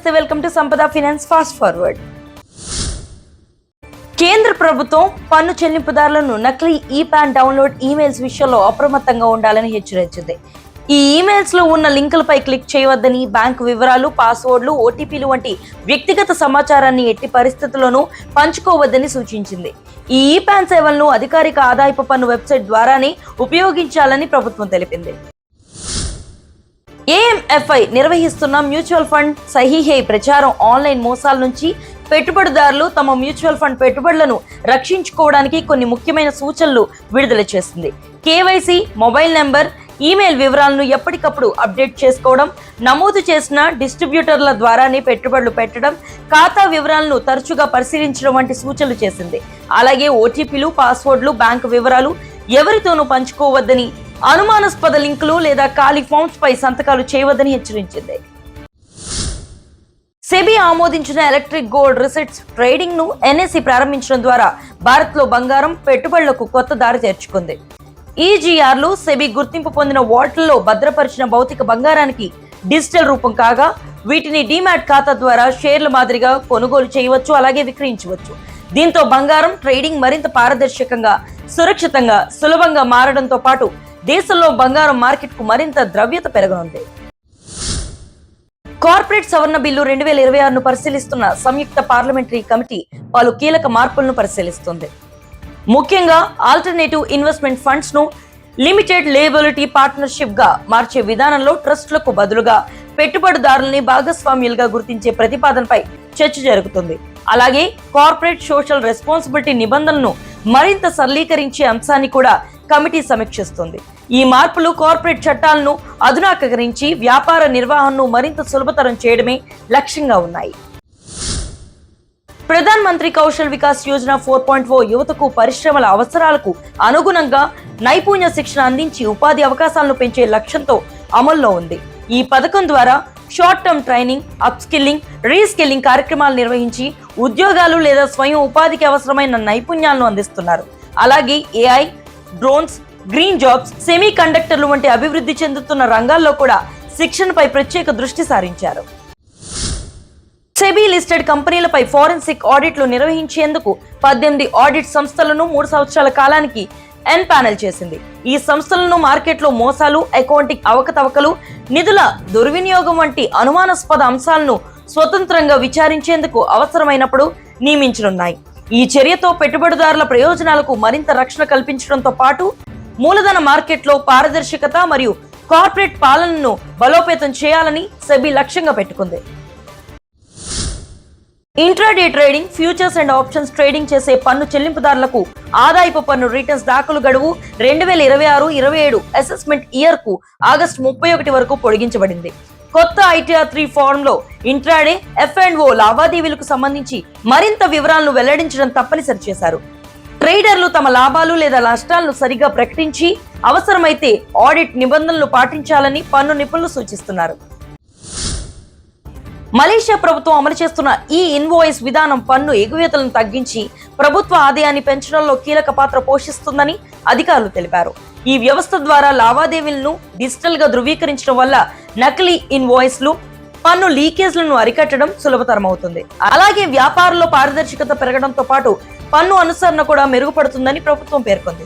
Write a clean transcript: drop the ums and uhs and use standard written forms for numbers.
నమస్తే, welcome to సంపద finance fast forward. కేంద్ర ప్రభుత్వం పన్ను చెల్లింపుదారులను నకిలీ ఈ-పాన్ డౌన్లోడ్ ఈమెయిల్స్ విషయంలో అప్రమత్తంగా ఉండాలని హెచ్చరించింది. ఈ ఈమెయిల్స్ లో ఉన్న లింకులపై క్లిక్ చేయవద్దని, బ్యాంకు వివరాలు, పాస్వర్డ్లు, ఓటీపీలు వంటి వ్యక్తిగత సమాచారాన్ని ఎట్టి పరిస్థితుల్లోనూ పంచుకోవద్దని సూచించింది. ఈ ఈ-పాన్ సేవలను అధికారిక ఆదాయపు పన్ను వెబ్సైట్ ద్వారానే ఉపయోగించాలని ప్రభుత్వం తెలిపింది. ఏఎంఎఫ్ఐ నిర్వహిస్తున్న మ్యూచువల్ ఫండ్ సహీ ప్రచారం ఆన్లైన్ మోసాల నుంచి పెట్టుబడిదారులు తమ మ్యూచువల్ ఫండ్ పెట్టుబడులను రక్షించుకోవడానికి కొన్ని ముఖ్యమైన సూచనలు విడుదల చేసింది. కేవైసీ, మొబైల్ నెంబర్, ఈమెయిల్ వివరాలను ఎప్పటికప్పుడు అప్డేట్ చేసుకోవడం, నమోదు చేసిన డిస్ట్రిబ్యూటర్ల ద్వారానే పెట్టుబడులు పెట్టడం, ఖాతా వివరాలను తరచుగా పరిశీలించడం వంటి సూచనలు చేసింది. అలాగే ఓటీపీలు, పాస్వర్డ్లు, బ్యాంకు వివరాలు ఎవరితోనూ పంచుకోవద్దని, అనుమానాస్పద లింకులు లేదా ఖాళీ ఫామ్స్ పై సంతకాలు చేయవద్దని హెచ్చరించింది. సెబీ ఆమోదించిన ఎలక్ట్రిక్ గోల్డ్ రిసిట్స్ ట్రేడింగ్ ను ఎన్ఎస్ఈ ప్రారంభించడం ద్వారా భారత్ లో బంగారం పెట్టుబడులకు కొత్త దారి తెరుచుకుంది. ఈజీఆర్లు సెబీ గుర్తింపు పొందిన వాల్ట్లలో భద్రపరిచిన భౌతిక బంగారానికి డిజిటల్ రూపం కాగా, వీటిని డీమ్యాట్ ఖాతా ద్వారా షేర్ల మాదిరిగా కొనుగోలు చేయవచ్చు, అలాగే విక్రయించవచ్చు. దీంతో బంగారం ట్రేడింగ్ మరింత పారదర్శకంగా, సురక్షితంగా, సులభంగా మారడంతో పాటు దేశంలో బంగారం మార్కెట్ కు మరింత ద్రవ్యత పెరగనుంది. కార్పొరేట్ సవరణ బిల్లు 2026ను పరిశీలిస్తున్న సంయుక్త పార్లమెంటరీ కమిటీ పలు కీలక మార్పులను పరిశీలిస్తుంది. ముఖ్యంగా ఆల్టర్నేటివ్ ఇన్వెస్ట్మెంట్ ఫండ్స్ ను లిమిటెడ్ లేబిలిటీ పార్ట్నర్షిప్ గా మార్చే విధానంలో ట్రస్టులకు బదులుగా పెట్టుబడిదారుల్ని భాగస్వామ్యులుగా గుర్తించే ప్రతిపాదనపై చర్చ జరుగుతుంది. అలాగే కార్పొరేట్ సోషల్ రెస్పాన్సిబిలిటీ నిబంధనలను మరింత సరళీకరించే అంశాన్ని కూడా కమిటీ సమీక్షిస్తుంది. ఈ మార్పులు కార్పొరేట్ చట్టాలను అధునాకరించి వ్యాపార నిర్వహణను మరింత సులభతరం చేయడమే లక్ష్యంగా ఉన్నాయి. ప్రధాన్ మంత్రి కౌశల్ వికాస్ యోజన 4.0 యువతకు పరిశ్రమల అవసరాలకు అనుగుణంగా నైపుణ్య శిక్షణ అందించి ఉపాధి అవకాశాలను పెంచే లక్ష్యంతో అమల్లో ఉంది. ఈ పథకం ద్వారా short term training, upskilling, reskilling కార్యక్రమాలు నిర్వహించి ఉద్యోగాలు లేదా స్వయం ఉపాధికి అవసరమైన నైపుణ్యాలను అందిస్తున్నారు. అలాగే AI, drones, green jobs, semi కండక్టర్లు వంటి అభివృద్ధి చెందుతున్న రంగాల్లో కూడా శిక్షణపై ప్రత్యేక దృష్టి సారించారు. సెబీ లిస్టెడ్ కంపెనీలపై ఫోరెన్సిక్ ఆడిట్లు నిర్వహించేందుకు 18 ఆడిట్ సంస్థలను 3 సంవత్సరాల కాలానికి ఎన్పానెల్ చేసింది. ఈ సంస్థలను మార్కెట్లో మోసాలు, అకౌంటింగ్ అవకతవకలు, నిధుల దుర్వినియోగం వంటి అనుమానాస్పద అంశాలను స్వతంత్రంగా విచారించేందుకు అవసరమైనప్పుడు నియమించనున్నాయి. ఈ చర్యతో పెట్టుబడిదారుల ప్రయోజనాలకు మరింత రక్షణ కల్పించడంతో పాటు మూలధన మార్కెట్లో పారదర్శకత మరియు కార్పొరేట్ పాలనను బలోపేతం చేయాలని సెబీ లక్ష్యంగా పెట్టుకుంది. Intraday trading, futures and options trading చేసే పన్ను చెల్లింపుదారులకు ఆదాయపు పన్ను రిటర్న్స్ దాఖలు గడువు 2026-27 అసెస్మెంట్ ఇయర్ కు ఆగస్టు 31 వరకు పొడిగించబడింది. కొత్త ITR 3 ఫారం లో ఇంట్రాడే, F&O లావాదేవీలకు సంబంధించి మరింత వివరాలను వెల్లడించడం తప్పనిసరి చేశారు. ట్రేడర్లు తమ లాభాలు లేదా నష్టాలను సరిగా ప్రకటించి అవసరమైతే ఆడిట్ నిబంధనలు పాటించాలని పన్ను నిపుణులు సూచిస్తున్నారు. మలేషియా ప్రభుత్వం అమలు చేస్తున్న ఈ ఇన్వాయిస్ విధానం పన్ను ఎగువేతలను తగ్గించి ప్రభుత్వ ఆదాయాన్ని పెంచడంలో కీలక పాత్ర పోషిస్తుందని అధికారులు తెలిపారు. ఈ వ్యవస్థ ద్వారా లావాదేవీలను డిజిటల్ గా ధృవీకరించడం వల్ల నకిలీ ఇన్వాయిస్లు, పన్ను లీకేజ్లను అరికట్టడం సులభతరం అవుతుంది. అలాగే వ్యాపారంలో పారదర్శకత పెరగడంతో పాటు పన్ను అనుసరణ కూడా మెరుగుపడుతుందని ప్రభుత్వం పేర్కొంది.